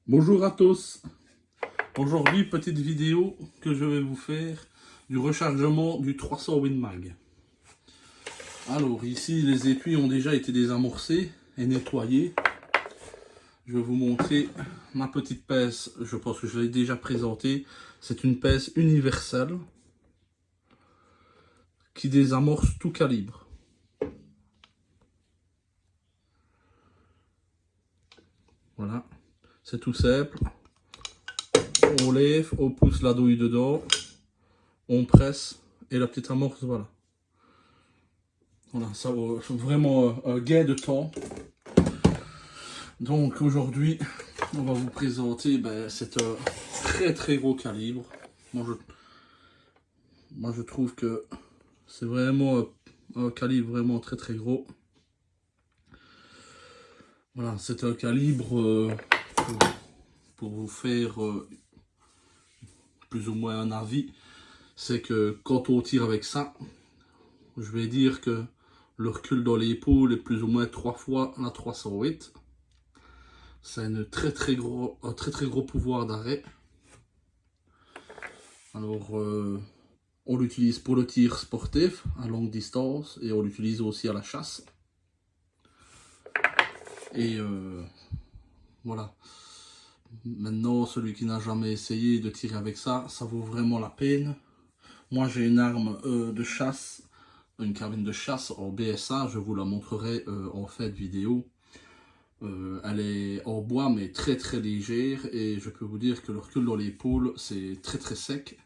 Bonjour à tous. Aujourd'hui, petite vidéo que je vais vous faire du rechargement du 300 Winmag. Alors ici, les étuis ont déjà été désamorcés et nettoyés. Je vais vous montrer ma petite pince. Je pense que je l'ai déjà présentée. C'est une pince universelle qui désamorce tout calibre. Voilà, c'est tout simple. On lève, on pousse la douille dedans, on presse et la petite amorce, voilà. Voilà, ça vaut vraiment un gain de temps. Donc aujourd'hui, on va vous présenter c'est un très gros calibre. Moi je trouve que c'est vraiment un calibre vraiment très gros. Voilà, c'est un calibre pour vous faire plus ou moins un avis. C'est que quand on tire avec ça, je vais dire que le recul dans l'épaule est plus ou moins 3 fois la 308. C'est un très gros pouvoir d'arrêt. Alors, on l'utilise pour le tir sportif à longue distance et on l'utilise aussi à la chasse. Et voilà. Maintenant, celui qui n'a jamais essayé de tirer avec ça, ça vaut vraiment la peine. Moi, j'ai une arme de chasse, une carabine de chasse en BSA, je vous la montrerai en fin de vidéo. Elle est en bois mais très légère et je peux vous dire que le recul dans l'épaule c'est très sec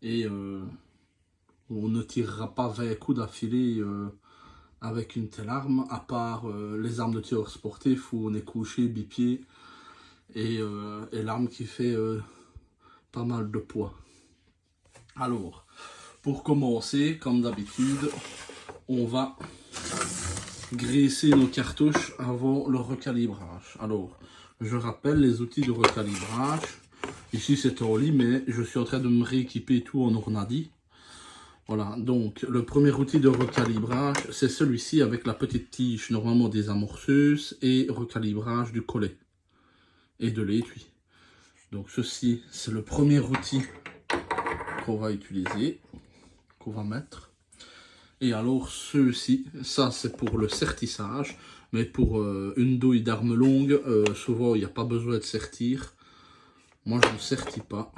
et on ne tirera pas 20 coups d'affilée avec une telle arme, à part les armes de tir sportif où on est couché bipied et l'arme qui fait pas mal de poids. Alors, pour commencer, comme d'habitude, on va graisser nos cartouches avant le recalibrage. Alors, je rappelle les outils de recalibrage. Ici c'est en lit, mais je suis en train de me rééquiper tout en ornadi. Voilà, donc le premier outil de recalibrage, c'est celui-ci avec la petite tige normalement désamorceuse et recalibrage du collet et de l'étui. Donc ceci, c'est le premier outil qu'on va utiliser, qu'on va mettre. Et alors ceux-ci, ça c'est pour le sertissage, mais pour une douille d'arme longue, souvent il n'y a pas besoin de sertir. Moi je ne sertis pas.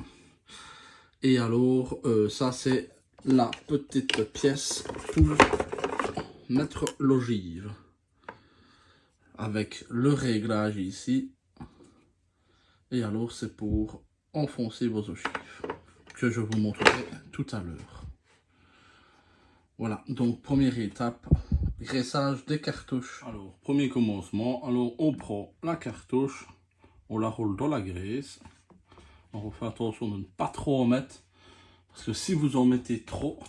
Et alors ça c'est la petite pièce pour mettre l'ogive. Avec le réglage ici. Et alors c'est pour enfoncer vos ogives, que je vous montrerai tout à l'heure. Voilà, donc première étape, graissage des cartouches. Alors, premier commencement, alors on prend la cartouche, on la roule dans la graisse. On fait attention de ne pas trop en mettre, parce que si vous en mettez trop,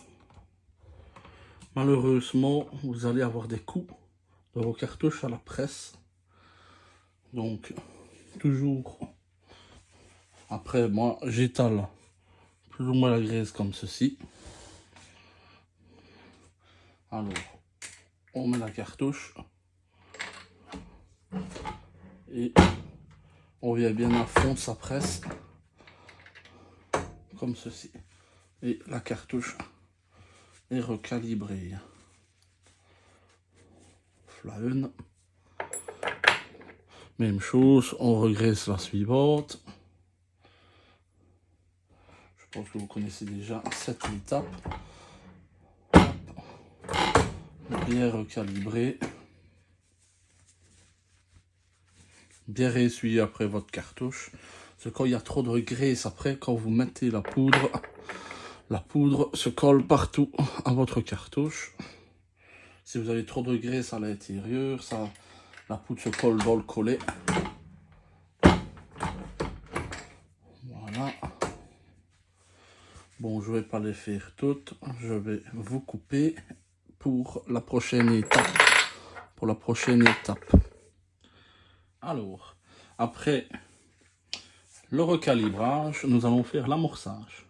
malheureusement, vous allez avoir des coups de vos cartouches à la presse. Donc, toujours, après, moi, j'étale plus ou moins la graisse comme ceci. Alors, on met la cartouche et on vient bien à fond de sa presse, comme ceci. Et la cartouche est recalibrée. Voilà une. Même chose, on regraisse la suivante. Je pense que vous connaissez déjà cette étape. Bien recalibrer. Bien réessuyer après votre cartouche. Parce que quand il y a trop de graisse après, quand vous mettez la poudre se colle partout à votre cartouche. Si vous avez trop de graisse à l'intérieur, la poudre se colle dans le collet. Voilà. Bon, je vais pas les faire toutes. Je vais vous couper pour la prochaine étape. Alors, après le recalibrage, nous allons faire l'amorçage.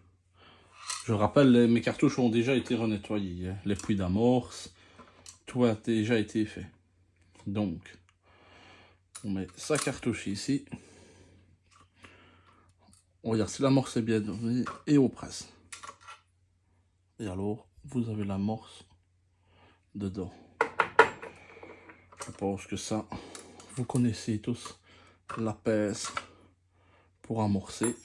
Je rappelle, mes cartouches ont déjà été renettoyées. Les puits d'amorce, tout a déjà été fait. Donc, on met sa cartouche ici. On regarde si l'amorce est bien donnée et on presse. Et alors, vous avez l'amorce dedans. Je pense que ça, vous connaissez tous la pince pour amorcer.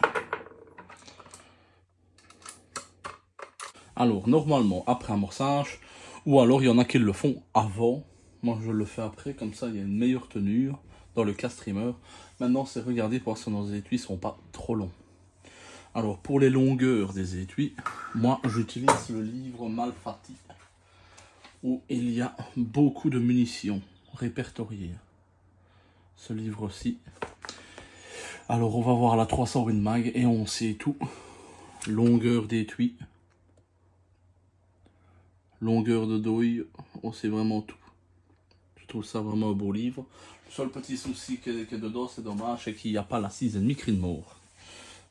Alors, normalement, après amorçage, ou alors il y en a qui le font avant. Moi, je le fais après, comme ça, il y a une meilleure tenue dans le castrimeur. Maintenant, c'est regarder pour voir si nos étuis ne sont pas trop longs. Alors, pour les longueurs des étuis, moi, j'utilise le livre Malfatti, où il y a beaucoup de munitions répertoriées. Ce livre-ci. Alors, on va voir la 300 Win Mag et on sait tout. Longueur d'étui. Longueur de douille, on sait vraiment tout. Je trouve ça vraiment un beau livre. Le seul petit souci qu'il y a dedans, c'est dommage, c'est qu'il n'y a pas la 6,5 Creedmoor.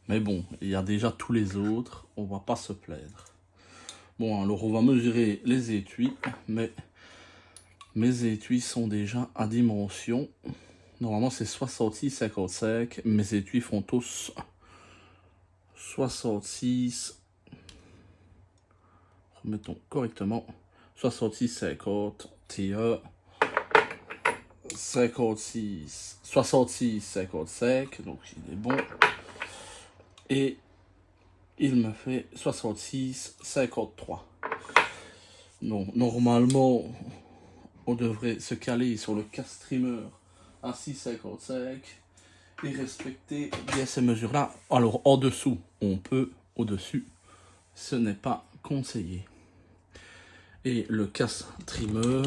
Mais bon, il y a déjà tous les autres, on va pas se plaindre. Bon, alors on va mesurer les étuis, mais mes étuis sont déjà à dimension. Normalement c'est 66-55, mes étuis font tous 66. Remettons correctement 66-50 TE 66-55, donc il est bon. Et il me fait 66-53. Donc normalement, on devrait se caler sur le castrimeur à 6,55 et respecter bien ces mesures-là. Alors en dessous, on peut, au-dessus, ce n'est pas conseillé. Et le castrimeur,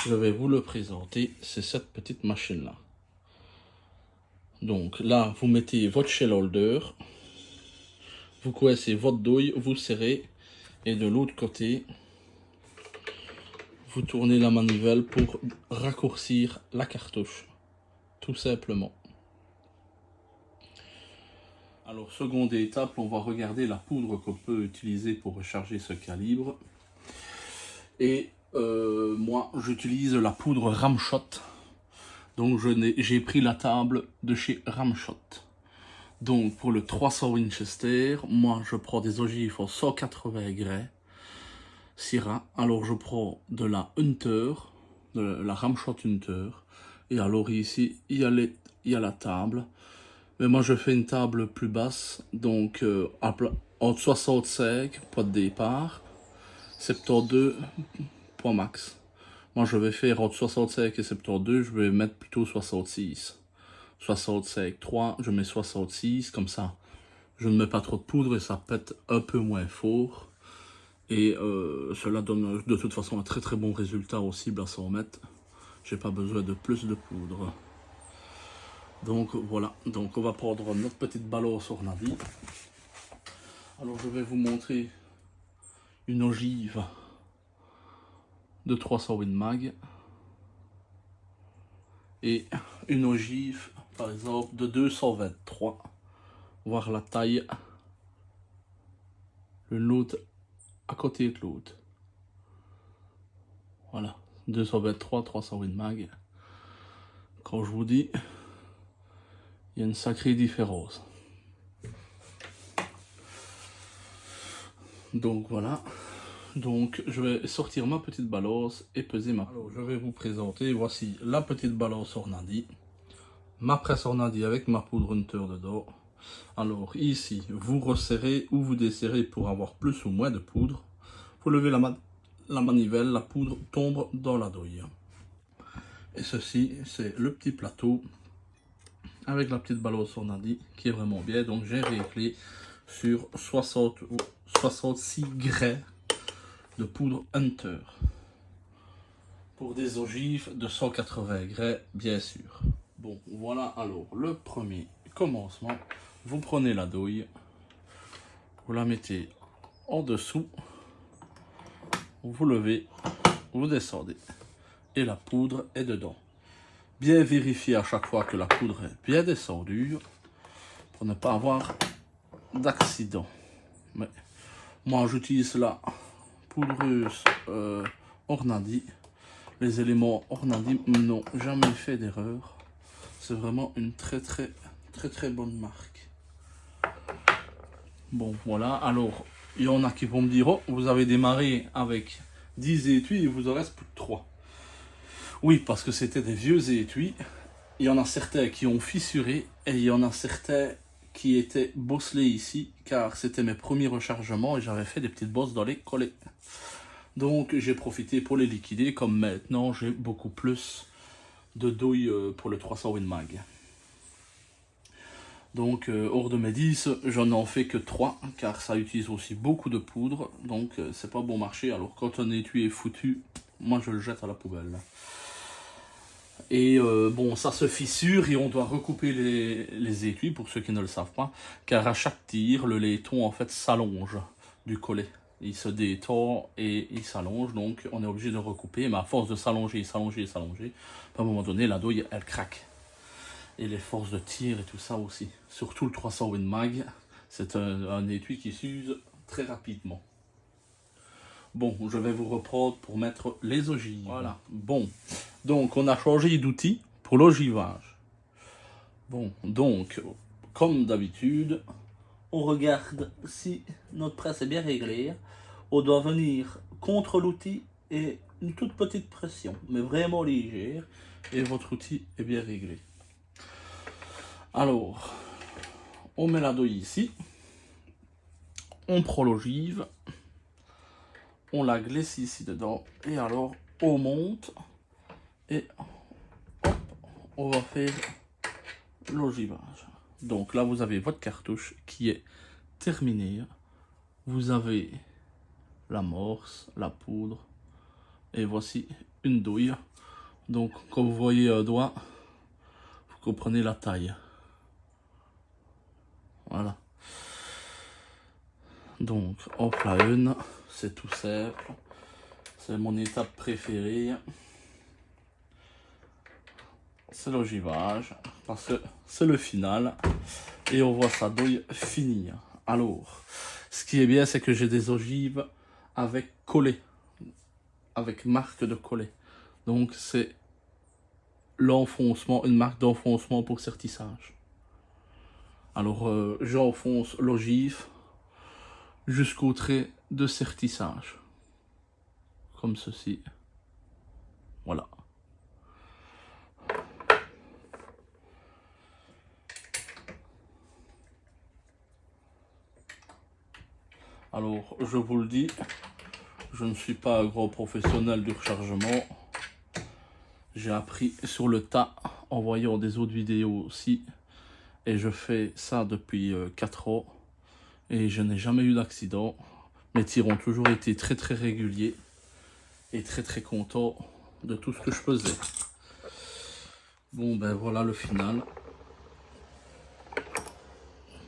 je vais vous le présenter, c'est cette petite machine-là. Donc là, vous mettez votre shell holder, vous coincez votre douille, vous serrez, et de l'autre côté, vous tournez la manivelle pour raccourcir la cartouche, tout simplement. Alors, seconde étape, on va regarder la poudre qu'on peut utiliser pour recharger ce calibre. Et moi, j'utilise la poudre Ramshot. Donc, j'ai pris la table de chez Ramshot. Donc, pour le 300 Winchester, moi, je prends des ogives en 180 gray. Syrah. Alors, je prends de la Hunter, de la Ramshot Hunter. Et alors, ici, il y a la table. Mais moi, je fais une table plus basse. Donc, entre 65, poids de départ. 72, point max. Moi, je vais faire entre 65 et 72, je vais mettre plutôt 66. 65, 3, je mets 66, comme ça, je ne mets pas trop de poudre et ça pète un peu moins fort. Et cela donne de toute façon un très très bon résultat au cible à 100 mètres. J'ai pas besoin de plus de poudre. Donc voilà, donc on va prendre notre petite balance Ornadi. Alors je vais vous montrer une ogive de 300 Win Mag et une ogive par exemple de 223, voir la taille, le l'autre à côté de l'autre. Voilà, 223, 300 Win Mag. Quand je vous dis, il y a une sacrée différence. Donc voilà. Donc je vais sortir ma petite balance et peser ma... Alors je vais vous présenter, voici la petite balance Ornadi. Ma presse Ornadi avec ma poudre Hunter dedans. Alors ici, vous resserrez ou vous desserrez pour avoir plus ou moins de poudre. Vous levez la manivelle, la poudre tombe dans la douille. Et ceci, c'est le petit plateau avec la petite balance Ornadi qui est vraiment bien. Donc j'ai réglé sur 60 ou 66 grains de poudre Hunter pour des ogives de 180 grains, bien sûr. Bon, voilà alors le premier commencement. Vous prenez la douille, vous la mettez en dessous, vous levez, vous descendez et la poudre est dedans. Bien vérifier à chaque fois que la poudre est bien descendue pour ne pas avoir d'accident. Mais moi j'utilise la poudreuse Ornadi. Les éléments Ornadi n'ont jamais fait d'erreur. C'est vraiment une très bonne marque. Bon, voilà. Alors, il y en a qui vont me dire, oh, vous avez démarré avec 10 étuis et il vous en reste plus que 3. Oui, parce que c'était des vieux étuis. Il y en a certains qui ont fissuré et il y en a certains qui étaient bosselés ici, car c'était mes premiers rechargements et j'avais fait des petites bosses dans les collets. Donc j'ai profité pour les liquider, comme maintenant j'ai beaucoup plus de douille pour le 300 Win Mag. Donc hors de mes 10, j'en ai en fait que 3, car ça utilise aussi beaucoup de poudre, donc c'est pas bon marché. Alors quand un étui est foutu, moi je le jette à la poubelle. Et bon, ça se fissure et on doit recouper les étuis, pour ceux qui ne le savent pas, car à chaque tir, le laiton en fait s'allonge du collet. Il se détend et il s'allonge, donc on est obligé de recouper, mais à force de s'allonger, à un moment donné, la douille, elle craque. Et les forces de tir et tout ça aussi. Surtout le 300 Win Mag, c'est un étui qui s'use très rapidement. Bon, je vais vous reprendre pour mettre les ogives. Voilà. Bon, donc on a changé d'outil pour l'ogivage. Bon, donc, comme d'habitude, on regarde si notre presse est bien réglée. On doit venir contre l'outil et une toute petite pression, mais vraiment légère, et votre outil est bien réglé. Alors, on met la douille ici, on prend l'ogive, on la glisse ici dedans, et alors on monte, et hop, on va faire l'ogivage. Donc là, vous avez votre cartouche qui est terminée. Vous avez l'amorce, la poudre, et voici une douille. Donc, quand vous voyez un doigt, vous comprenez la taille. Voilà. Donc, hop là, une, c'est tout simple. C'est mon étape préférée. C'est l'ogivage, parce que c'est le final. Et on voit sa douille finir. Alors, ce qui est bien, c'est que j'ai des ogives avec collet. Avec marque de collet. Donc, c'est l'enfoncement, une marque d'enfoncement pour sertissage. Alors, j'enfonce l'ogive jusqu'au trait de sertissage. Comme ceci. Voilà. Alors, je vous le dis, je ne suis pas un grand professionnel du rechargement. J'ai appris sur le tas en voyant des autres vidéos aussi. Et je fais ça depuis 4 ans. Et je n'ai jamais eu d'accident. Mes tirs ont toujours été très très réguliers. Et très très content de tout ce que je faisais. Bon ben voilà le final.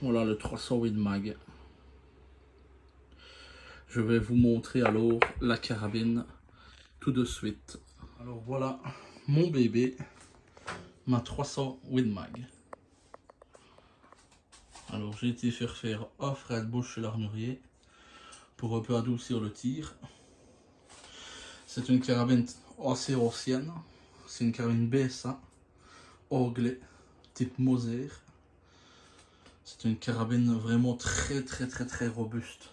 Voilà le 300 Win Mag. Je vais vous montrer alors la carabine tout de suite. Alors voilà mon bébé, ma 300 Win Mag. Alors j'ai été faire un frais de bouche chez l'armurier pour un peu adoucir le tir. C'est une carabine assez ancienne, c'est une carabine BSA, anglais, type Moser. C'est une carabine vraiment très robuste.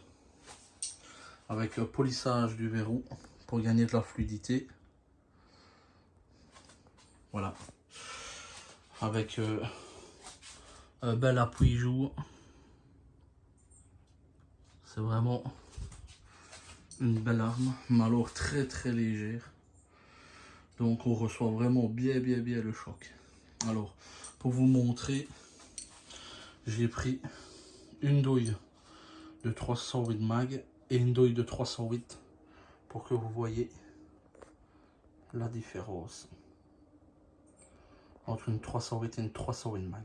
Avec un polissage du verrou pour gagner de la fluidité. Voilà. Avec un bel appui-jour. C'est vraiment une belle arme, mais alors très légère. Donc on reçoit vraiment bien le choc. Alors, pour vous montrer, j'ai pris une douille de 308 mag et une douille de 308 pour que vous voyez la différence entre une 308 et une 308 mag.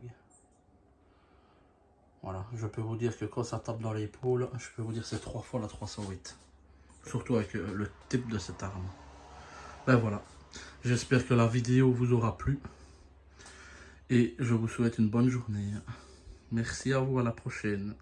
Voilà, je peux vous dire que quand ça tape dans l'épaule, je peux vous dire que c'est 3 fois la 308. Surtout avec le type de cette arme. Ben voilà, j'espère que la vidéo vous aura plu. Et je vous souhaite une bonne journée. Merci à vous, à la prochaine.